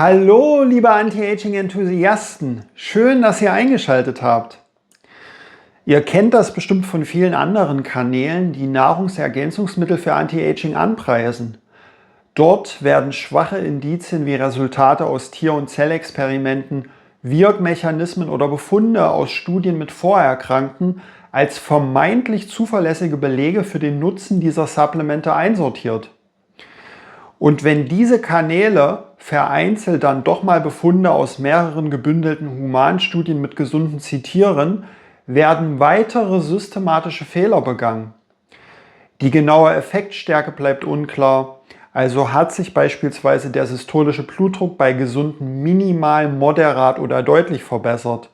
Hallo, liebe Anti-Aging-Enthusiasten! Schön, dass ihr eingeschaltet habt. Ihr kennt das bestimmt von vielen anderen Kanälen, die Nahrungsergänzungsmittel für Anti-Aging anpreisen. Dort werden schwache Indizien wie Resultate aus Tier- und Zellexperimenten, Wirkmechanismen oder Befunde aus Studien mit Vorerkrankten als vermeintlich zuverlässige Belege für den Nutzen dieser Supplemente einsortiert. Und wenn diese Kanäle vereinzelt dann doch mal Befunde aus mehreren gebündelten Humanstudien mit Gesunden zitieren, werden weitere systematische Fehler begangen. Die genaue Effektstärke bleibt unklar, also hat sich beispielsweise der systolische Blutdruck bei Gesunden minimal, moderat oder deutlich verbessert.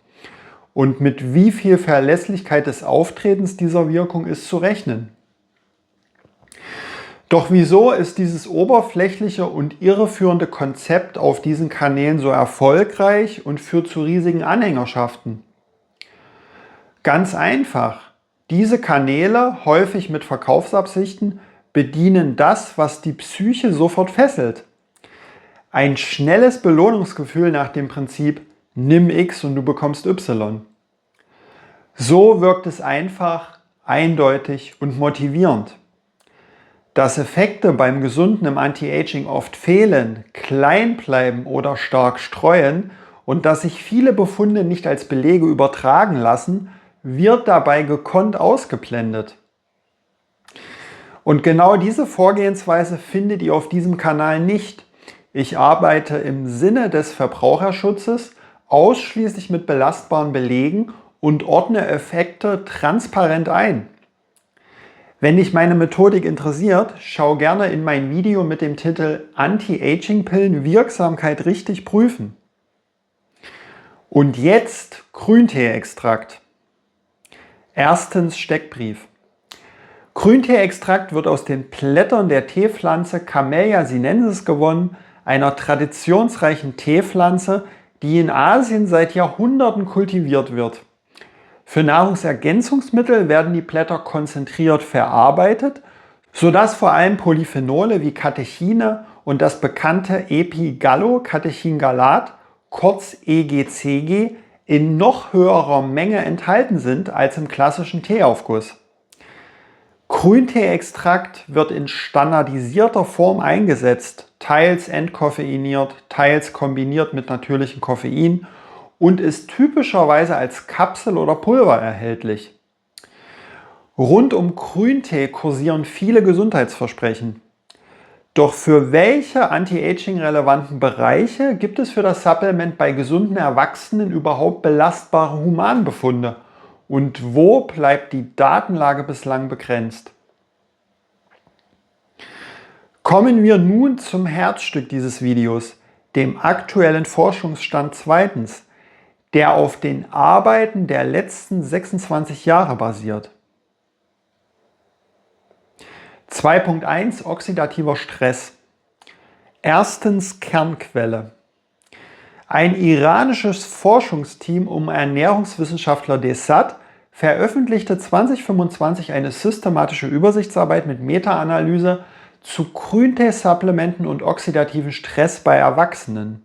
Und mit wie viel Verlässlichkeit des Auftretens dieser Wirkung ist zu rechnen. Doch wieso ist dieses oberflächliche und irreführende Konzept auf diesen Kanälen so erfolgreich und führt zu riesigen Anhängerschaften? Ganz einfach. Diese Kanäle, häufig mit Verkaufsabsichten, bedienen das, was die Psyche sofort fesselt. Ein schnelles Belohnungsgefühl nach dem Prinzip nimm X und du bekommst Y. So wirkt es einfach, eindeutig und motivierend. Dass Effekte beim Gesunden im Anti-Aging oft fehlen, klein bleiben oder stark streuen und dass sich viele Befunde nicht als Belege übertragen lassen, wird dabei gekonnt ausgeblendet. Und genau diese Vorgehensweise findet ihr auf diesem Kanal nicht. Ich arbeite im Sinne des Verbraucherschutzes ausschließlich mit belastbaren Belegen und ordne Effekte transparent ein. Wenn dich meine Methodik interessiert, schau gerne in mein Video mit dem Titel Anti-Aging-Pillen Wirksamkeit richtig prüfen. Und jetzt Grünteeextrakt. Erstens Steckbrief. Grünteeextrakt wird aus den Blättern der Teepflanze Camellia sinensis gewonnen, einer traditionsreichen Teepflanze, die in Asien seit Jahrhunderten kultiviert wird. Für Nahrungsergänzungsmittel werden die Blätter konzentriert verarbeitet, sodass vor allem Polyphenole wie Katechine und das bekannte Epigallocatechingalat, kurz EGCG, in noch höherer Menge enthalten sind als im klassischen Teeaufguss. Grünteeextrakt wird in standardisierter Form eingesetzt, teils entkoffeiniert, teils kombiniert mit natürlichem Koffein und ist typischerweise als Kapsel oder Pulver erhältlich. Rund um Grüntee kursieren viele Gesundheitsversprechen. Doch für welche Anti-Aging-relevanten Bereiche gibt es für das Supplement bei gesunden Erwachsenen überhaupt belastbare Humanbefunde? Und wo bleibt die Datenlage bislang begrenzt? Kommen wir nun zum Herzstück dieses Videos, dem aktuellen Forschungsstand zweitens, der auf den Arbeiten der letzten 26 Jahre basiert. 2.1 Oxidativer Stress. Erstens Kernquelle. Ein iranisches Forschungsteam um Ernährungswissenschaftler Desat veröffentlichte 2025 eine systematische Übersichtsarbeit mit Meta-Analyse zu Grüntee-Supplementen und oxidativen Stress bei Erwachsenen.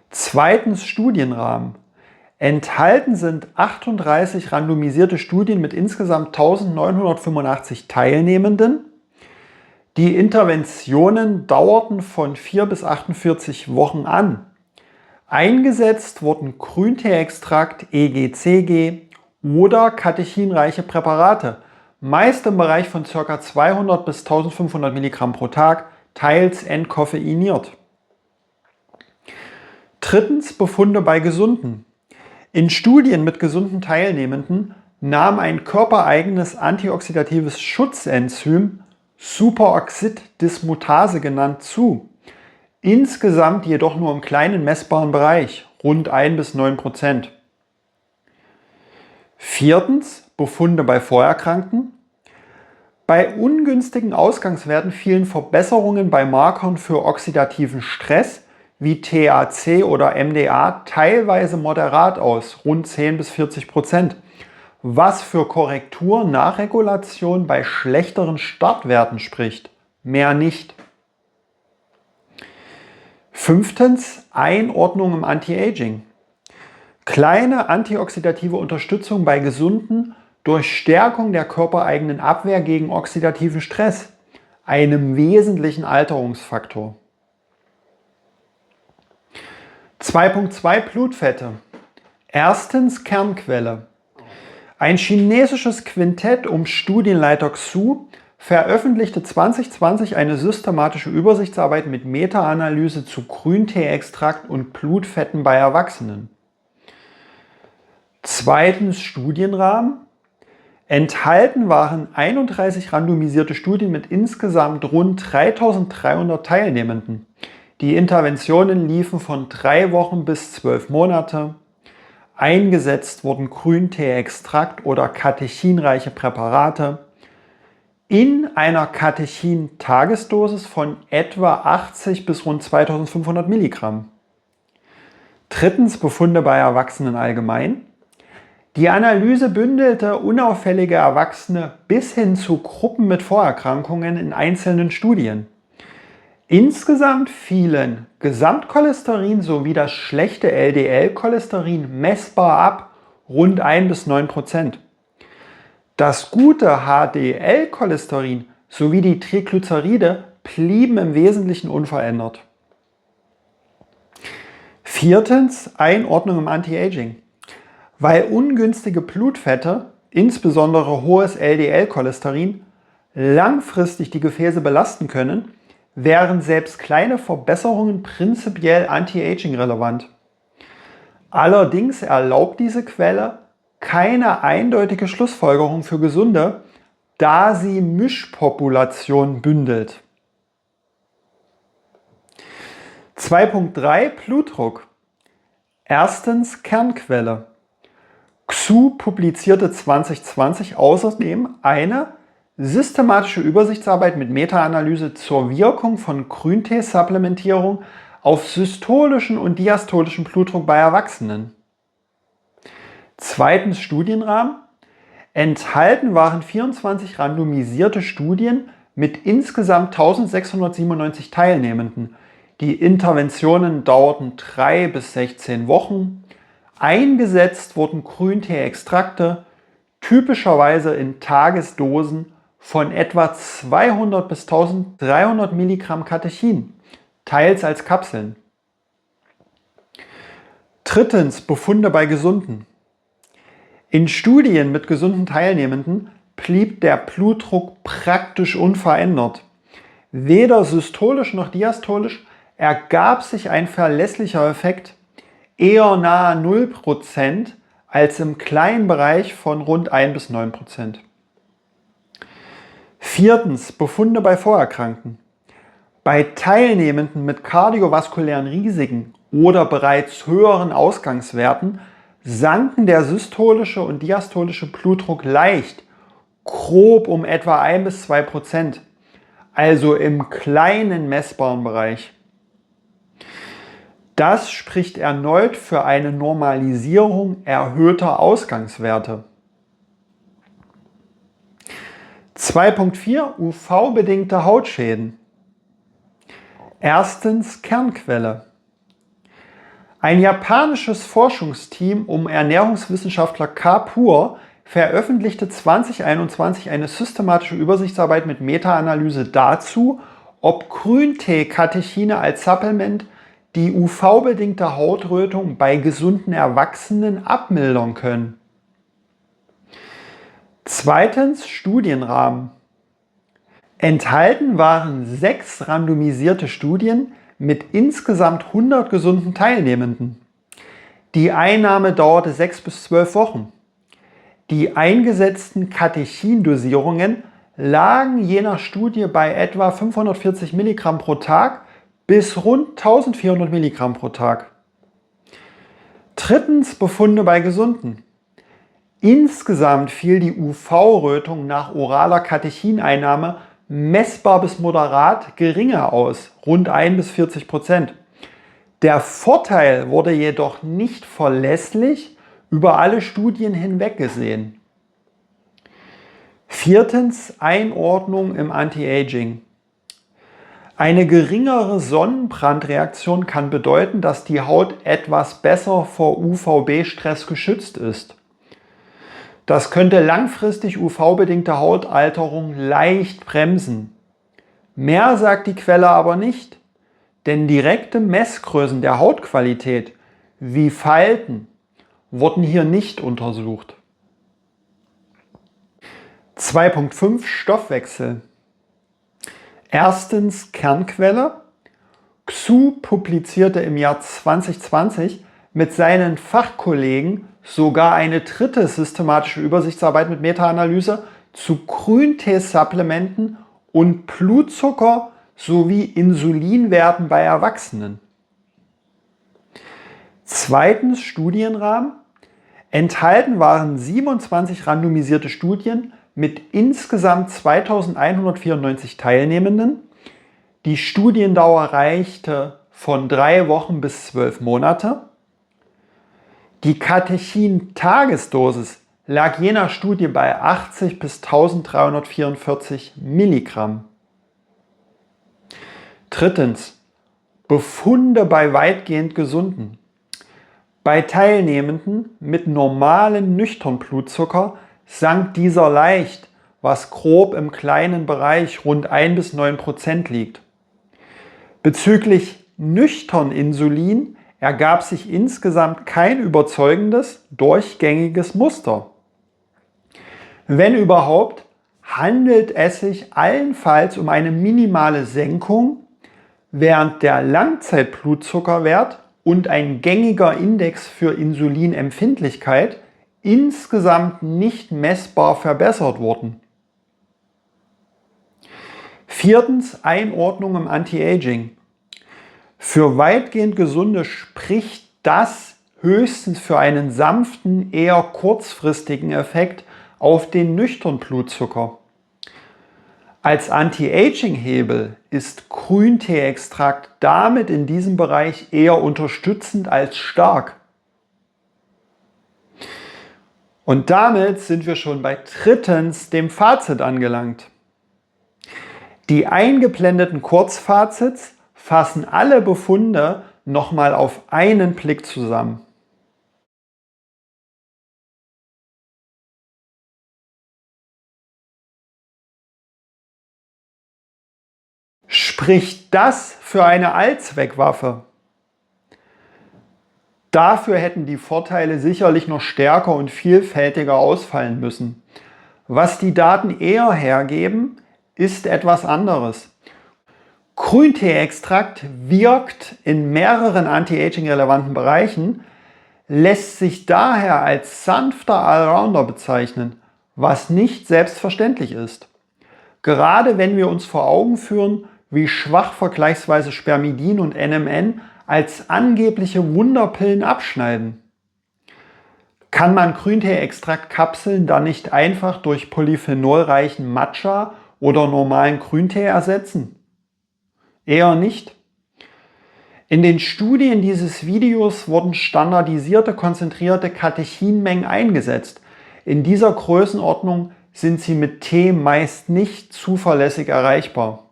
Zweitens Studienrahmen. Enthalten sind 38 randomisierte Studien mit insgesamt 1985 Teilnehmenden. Die Interventionen dauerten von 4 bis 48 Wochen an. Eingesetzt wurden Grünteeextrakt, EGCG oder katechinreiche Präparate, meist im Bereich von ca. 200 bis 1500 Milligramm pro Tag, teils entkoffeiniert. Drittens Befunde bei Gesunden. In Studien mit gesunden Teilnehmenden nahm ein körpereigenes antioxidatives Schutzenzym, Superoxid-Dismutase genannt, zu. Insgesamt jedoch nur im kleinen messbaren Bereich, rund 1 bis 9%. Viertens Befunde bei Vorerkrankten. Bei ungünstigen Ausgangswerten fielen Verbesserungen bei Markern für oxidativen Stress wie THC oder MDA teilweise moderat aus, rund 10 bis 40%, was für Korrektur nach Regulation bei schlechteren Startwerten spricht, mehr nicht. Fünftens, Einordnung im Anti-Aging. Kleine antioxidative Unterstützung bei Gesunden durch Stärkung der körpereigenen Abwehr gegen oxidativen Stress, einem wesentlichen Alterungsfaktor. 2.2 Blutfette. Erstens Kernquelle. Ein chinesisches Quintett um Studienleiter Xu veröffentlichte 2020 eine systematische Übersichtsarbeit mit Meta-Analyse zu Grünteeextrakt und Blutfetten bei Erwachsenen. Zweitens Studienrahmen. Enthalten waren 31 randomisierte Studien mit insgesamt rund 3.300 Teilnehmenden. Die Interventionen liefen von 3 Wochen bis 12 Monate. Eingesetzt wurden Grünteeextrakt oder katechinreiche Präparate in einer Katechin-Tagesdosis von etwa 80 bis rund 2.500 Milligramm. Drittens Befunde bei Erwachsenen allgemein. Die Analyse bündelte unauffällige Erwachsene bis hin zu Gruppen mit Vorerkrankungen in einzelnen Studien. Insgesamt fielen Gesamtcholesterin sowie das schlechte LDL-Cholesterin messbar ab, rund 1 bis 9%. Das gute HDL-Cholesterin sowie die Triglyceride blieben im Wesentlichen unverändert. Viertens, Einordnung im Anti-Aging. Weil ungünstige Blutfette, insbesondere hohes LDL-Cholesterin, langfristig die Gefäße belasten können, wären selbst kleine Verbesserungen prinzipiell Anti-Aging relevant. Allerdings erlaubt diese Quelle keine eindeutige Schlussfolgerung für Gesunde, da sie Mischpopulationen bündelt. 2.3 Blutdruck. Erstens Kernquelle. Xu publizierte 2020 außerdem eine systematische Übersichtsarbeit mit Meta-Analyse zur Wirkung von Grüntee-Supplementierung auf systolischen und diastolischen Blutdruck bei Erwachsenen. Zweitens Studienrahmen. Enthalten waren 24 randomisierte Studien mit insgesamt 1.697 Teilnehmenden. Die Interventionen dauerten 3 bis 16 Wochen. Eingesetzt wurden Grünteeextrakte, typischerweise in Tagesdosen von etwa 200 bis 1.300 Milligramm Katechin, teils als Kapseln. Drittens Befunde bei Gesunden. In Studien mit gesunden Teilnehmenden blieb der Blutdruck praktisch unverändert. Weder systolisch noch diastolisch ergab sich ein verlässlicher Effekt, eher nahe 0% als im kleinen Bereich von rund 1 bis 9%. Viertens, Befunde bei Vorerkrankten. Bei Teilnehmenden mit kardiovaskulären Risiken oder bereits höheren Ausgangswerten sanken der systolische und diastolische Blutdruck leicht, grob um etwa 1 bis 2%, also im kleinen messbaren Bereich. Das spricht erneut für eine Normalisierung erhöhter Ausgangswerte. 2.4 UV-bedingte Hautschäden. Erstens Kernquelle. Ein japanisches Forschungsteam um Ernährungswissenschaftler Kapur veröffentlichte 2021 eine systematische Übersichtsarbeit mit Meta-Analyse dazu, ob Grüntee-Katechine als Supplement die UV-bedingte Hautrötung bei gesunden Erwachsenen abmildern können. Zweitens Studienrahmen. Enthalten waren 6 randomisierte Studien mit insgesamt 100 gesunden Teilnehmenden. Die Einnahme dauerte 6 bis 12 Wochen. Die eingesetzten Katechindosierungen lagen je nach Studie bei etwa 540 Milligramm pro Tag bis rund 1400 Milligramm pro Tag. Drittens Befunde bei Gesunden. Insgesamt fiel die UV-Rötung nach oraler Katechineinnahme messbar bis moderat geringer aus, rund 1 bis 40%. Der Vorteil wurde jedoch nicht verlässlich über alle Studien hinweg gesehen. Viertens Einordnung im Anti-Aging. Eine geringere Sonnenbrandreaktion kann bedeuten, dass die Haut etwas besser vor UVB-Stress geschützt ist. Das könnte langfristig UV-bedingte Hautalterung leicht bremsen. Mehr sagt die Quelle aber nicht, denn direkte Messgrößen der Hautqualität, wie Falten, wurden hier nicht untersucht. 2.5 Stoffwechsel. Erstens Kernquelle. Xu publizierte im Jahr 2020 mit seinen Fachkollegen sogar eine dritte systematische Übersichtsarbeit mit Meta-Analyse zu Grünteesupplementen und Blutzucker sowie Insulinwerten bei Erwachsenen. Zweitens Studienrahmen. Enthalten waren 27 randomisierte Studien mit insgesamt 2194 Teilnehmenden. Die Studiendauer reichte von 3 Wochen bis 12 Monate. Die Katechin-Tagesdosis lag je nach Studie bei 80 bis 1344 Milligramm. Drittens, Befunde bei weitgehend Gesunden. Bei Teilnehmenden mit normalem nüchtern Blutzucker sank dieser leicht, was grob im kleinen Bereich rund 1 bis 9% liegt. Bezüglich nüchtern Insulin ergab sich insgesamt kein überzeugendes, durchgängiges Muster. Wenn überhaupt, handelt es sich allenfalls um eine minimale Senkung, während der Langzeitblutzuckerwert und ein gängiger Index für Insulinempfindlichkeit insgesamt nicht messbar verbessert wurden. Viertens, Einordnung im Anti-Aging. Für weitgehend Gesunde spricht das höchstens für einen sanften, eher kurzfristigen Effekt auf den nüchternen Blutzucker. Als Anti-Aging-Hebel ist Grünteeextrakt damit in diesem Bereich eher unterstützend als stark. Und damit sind wir schon bei drittens dem Fazit angelangt. Die eingeblendeten Kurzfazits fassen alle Befunde nochmal auf einen Blick zusammen. Spricht das für eine Allzweckwaffe? Dafür hätten die Vorteile sicherlich noch stärker und vielfältiger ausfallen müssen. Was die Daten eher hergeben, ist etwas anderes. Grünteeextrakt wirkt in mehreren anti-aging-relevanten Bereichen, lässt sich daher als sanfter Allrounder bezeichnen, was nicht selbstverständlich ist. Gerade wenn wir uns vor Augen führen, wie schwach vergleichsweise Spermidin und NMN als angebliche Wunderpillen abschneiden. Kann man Grünteeextraktkapseln dann nicht einfach durch polyphenolreichen Matcha oder normalen Grüntee ersetzen? Eher nicht. In den Studien dieses Videos wurden standardisierte, konzentrierte Katechinmengen eingesetzt. In dieser Größenordnung sind sie mit Tee meist nicht zuverlässig erreichbar.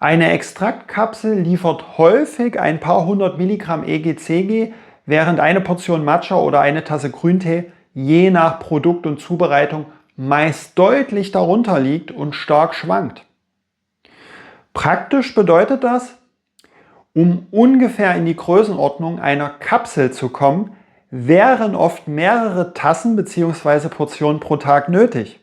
Eine Extraktkapsel liefert häufig ein paar hundert Milligramm EGCG, während eine Portion Matcha oder eine Tasse Grüntee je nach Produkt und Zubereitung meist deutlich darunter liegt und stark schwankt. Praktisch bedeutet das, um ungefähr in die Größenordnung einer Kapsel zu kommen, wären oft mehrere Tassen bzw. Portionen pro Tag nötig.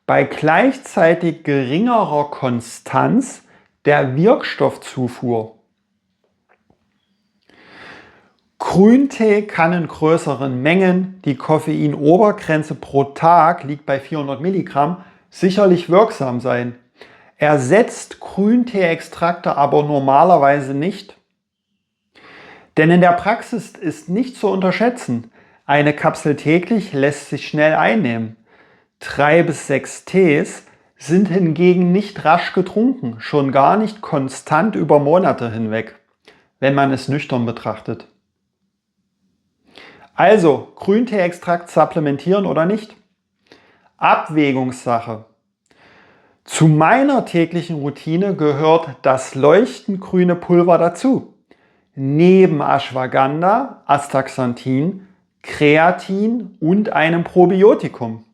Bei gleichzeitig geringerer Konstanz der Wirkstoffzufuhr. Grüntee kann in größeren Mengen, die Koffeinobergrenze pro Tag liegt bei 400 Milligramm, sicherlich wirksam sein. Ersetzt Grünteeextrakte aber normalerweise nicht. Denn in der Praxis ist nicht zu unterschätzen, eine Kapsel täglich lässt sich schnell einnehmen. 3 bis 6 Tees sind hingegen nicht rasch getrunken, schon gar nicht konstant über Monate hinweg, wenn man es nüchtern betrachtet. Also, Grünteeextrakt supplementieren oder nicht? Abwägungssache. Zu meiner täglichen Routine gehört das leuchtend grüne Pulver dazu. Neben Ashwagandha, Astaxanthin, Kreatin und einem Probiotikum.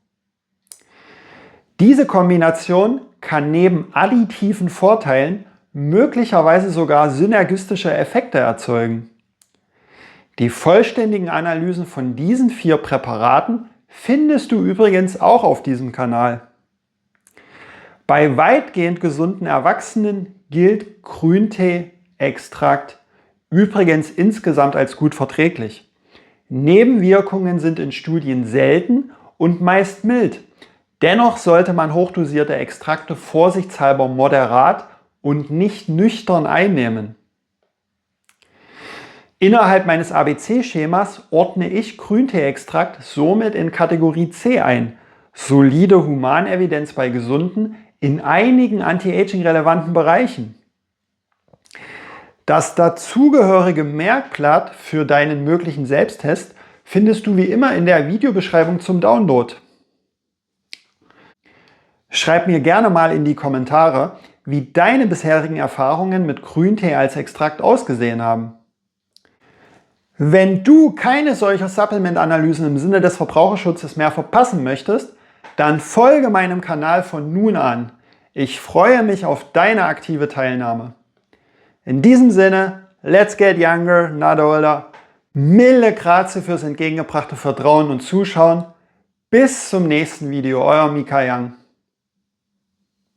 Diese Kombination kann neben additiven Vorteilen möglicherweise sogar synergistische Effekte erzeugen. Die vollständigen Analysen von diesen 4 Präparaten findest du übrigens auch auf diesem Kanal. Bei weitgehend gesunden Erwachsenen gilt Grüntee-Extrakt übrigens insgesamt als gut verträglich. Nebenwirkungen sind in Studien selten und meist mild. Dennoch sollte man hochdosierte Extrakte vorsichtshalber moderat und nicht nüchtern einnehmen. Innerhalb meines ABC-Schemas ordne ich Grüntee-Extrakt somit in Kategorie C ein. Solide Humanevidenz bei Gesunden in einigen anti-aging-relevanten Bereichen. Das dazugehörige Merkblatt für deinen möglichen Selbsttest findest du wie immer in der Videobeschreibung zum Download. Schreib mir gerne mal in die Kommentare, wie deine bisherigen Erfahrungen mit Grüntee als Extrakt ausgesehen haben. Wenn du keine solcher Supplement-Analysen im Sinne des Verbraucherschutzes mehr verpassen möchtest, dann folge meinem Kanal von nun an. Ich freue mich auf deine aktive Teilnahme. In diesem Sinne, let's get younger, not older. Mille Grazie fürs entgegengebrachte Vertrauen und Zuschauen. Bis zum nächsten Video, euer Mika Young.